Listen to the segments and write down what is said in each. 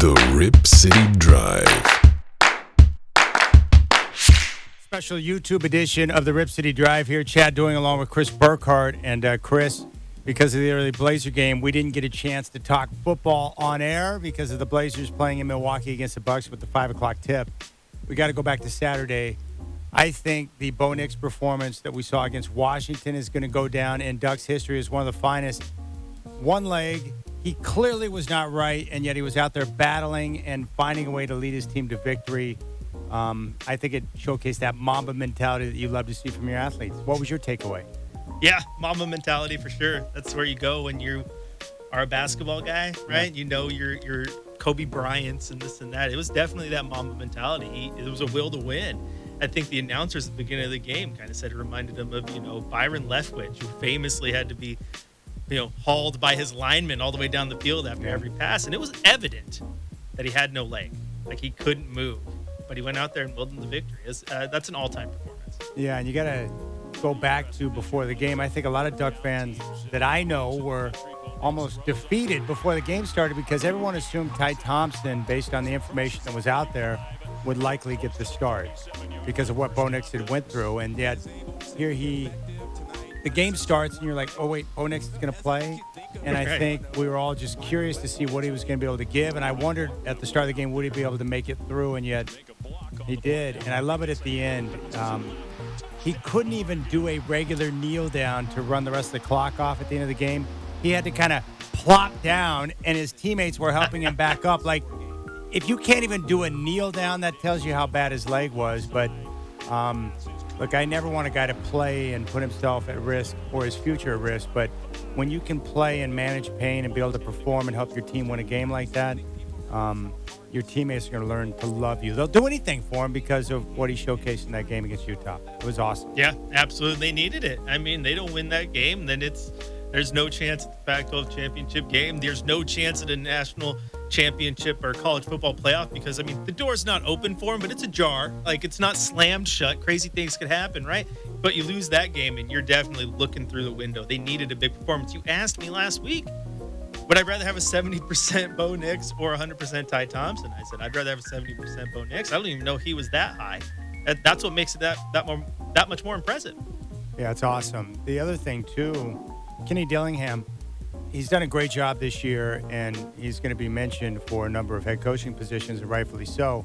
The Rip City Drive. Special YouTube edition of the Rip City Drive here. Chad doing along with Chris Burkhardt. And Chris, because of the early Blazer game, we didn't get a chance to talk football on air because of the Blazers playing in Milwaukee against the Bucks with the 5 o'clock tip. We got to go back to Saturday. I think the Bo Nix performance that we saw against Washington is going to go down in Ducks history as one of the finest. One leg. He clearly was not right, and yet he was out there battling and finding a way to lead his team to victory. I think it showcased that Mamba mentality that you love to see from your athletes. What was your takeaway? Yeah, Mamba mentality for sure. That's where you go when you are a basketball guy, right? Yeah. You know your Kobe Bryants and this and that. It was definitely that Mamba mentality. It was a will to win. I think the announcers at the beginning of the game kind of said it reminded him of, Byron Leftwich, who famously had to be hauled by his linemen all the way down the field after every pass. And it was evident that he had no leg. Like, he couldn't move. But he went out there and willed them the victory. That's an all-time performance. Yeah, and you got to go back to before the game. I think a lot of Duck fans that I know were almost defeated before the game started because everyone assumed Ty Thompson, based on the information that was out there, would likely get the start because of what Bo Nix had went through. And yet, here the game starts, and you're like, oh, wait, Bo Nix is going to play? And I think we were all just curious to see what he was going to be able to give. And I wondered at the start of the game, would he be able to make it through? And yet he did. And I love it at the end. He couldn't even do a regular kneel down to run the rest of the clock off at the end of the game. He had to kind of plop down, and his teammates were helping him back up. Like, if you can't even do a kneel down, that tells you how bad his leg was. But look, I never want a guy to play and put himself at risk or his future at risk. But when you can play and manage pain and be able to perform and help your team win a game like that, your teammates are going to learn to love you. They'll do anything for him because of what he showcased in that game against Utah. It was awesome. Yeah, absolutely. They needed it. I mean, they don't win that game, then there's no chance at the Pac-12 championship game. There's no chance at a national championship or college football playoff because, I mean, the door's not open for them, but it's ajar. Like, it's not slammed shut. Crazy things could happen, right? But you lose that game, and you're definitely looking through the window. They needed a big performance. You asked me last week, would I rather have a 70% Bo Nix or 100% Ty Thompson? I said, I'd rather have a 70% Bo Nix. I don't even know he was that high. That's what makes it that much more impressive. Yeah, it's awesome. The other thing, too, Kenny Dillingham, he's done a great job this year, and he's going to be mentioned for a number of head coaching positions, and rightfully so.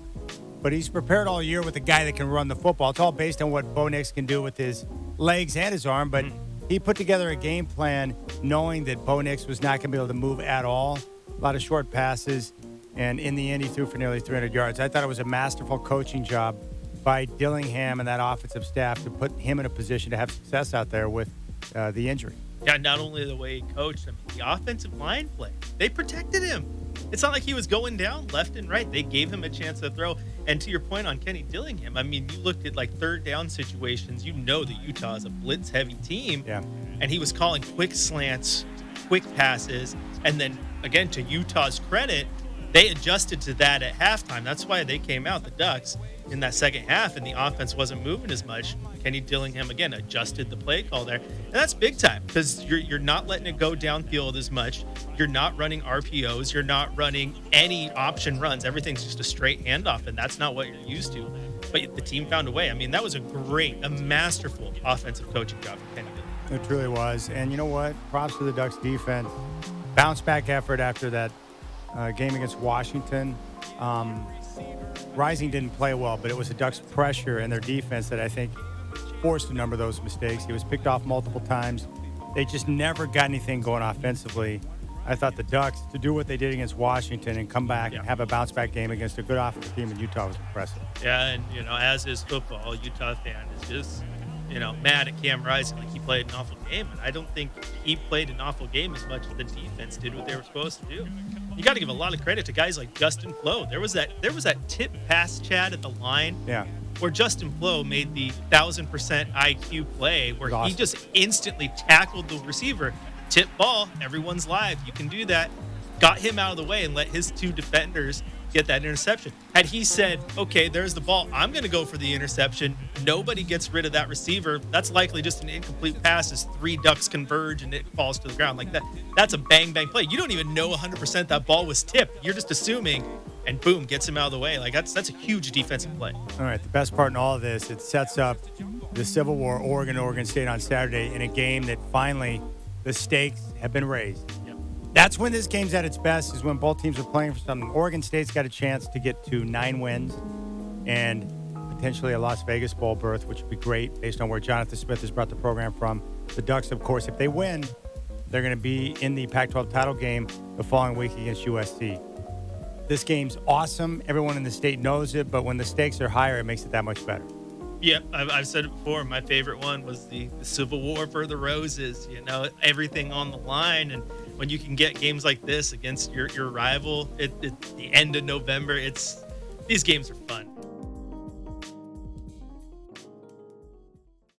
But he's prepared all year with a guy that can run the football. It's all based on what Bo Nix can do with his legs and his arm, but he put together a game plan knowing that Bo Nix was not going to be able to move at all. A lot of short passes, and in the end, he threw for nearly 300 yards. I thought it was a masterful coaching job by Dillingham and that offensive staff to put him in a position to have success out there with the injury. Yeah, not only the way he coached, I mean, the offensive line play, they protected him. It's not like he was going down left and right. They gave him a chance to throw. And to your point on Kenny Dillingham, I mean, you looked at like third down situations. You know that Utah is a blitz-heavy team. Yeah. And he was calling quick slants, quick passes. And then, again, to Utah's credit, they adjusted to that at halftime. That's why they came out, the Ducks, in that second half, and the offense wasn't moving as much. Kenny Dillingham, again, adjusted the play call there. And that's big time because you're not letting it go downfield as much. You're not running RPOs. You're not running any option runs. Everything's just a straight handoff, and that's not what you're used to. But the team found a way. I mean, that was a masterful offensive coaching job for Kenny Dillingham. It truly was. And you know what? Props to the Ducks defense. Bounce back effort after that game against Washington. Rising didn't play well, but it was the Ducks' pressure and their defense that I think forced a number of those mistakes. He was picked off multiple times. They just never got anything going offensively. I thought the Ducks, to do what they did against Washington and come back and have a bounce-back game against a good offensive team in Utah was impressive. Yeah, and, as is football, a Utah fan is just, mad at Cam Rising like he played an awful game. And I don't think he played an awful game as much as the defense did what they were supposed to do. You got to give a lot of credit to guys like Justin Flo. There was that tip pass, Chad, at the line where Justin Flo made the 1,000% IQ play where he just instantly tackled the receiver. Tip ball, everyone's live. You can do that. Got him out of the way and let his two defenders get that interception. Had he said, okay, there's the ball, I'm going to go for the interception, nobody gets rid of that receiver, that's likely just an incomplete pass as 3 ducks converge and it falls to the ground like that. That's a bang play. You don't even know 100% that ball was tipped. You're just assuming, and boom, gets him out of the way. Like that's a huge defensive play. All right, the best part in all of this, it sets up the Civil War, Oregon State on Saturday in a game that finally the stakes have been raised. Yep. That's when this game's at its best, is when both teams are playing for something. Oregon State's got a chance to get to 9 wins and potentially a Las Vegas Bowl berth, which would be great based on where Jonathan Smith has brought the program from. The Ducks, of course, if they win, they're going to be in the Pac-12 title game the following week against USC. This game's awesome. Everyone in the state knows it, but when the stakes are higher, it makes it that much better. Yeah, I've said it before. My favorite one was the Civil War for the Roses. Everything on the line, and when you can get games like this against your rival at the end of November, these games are fun.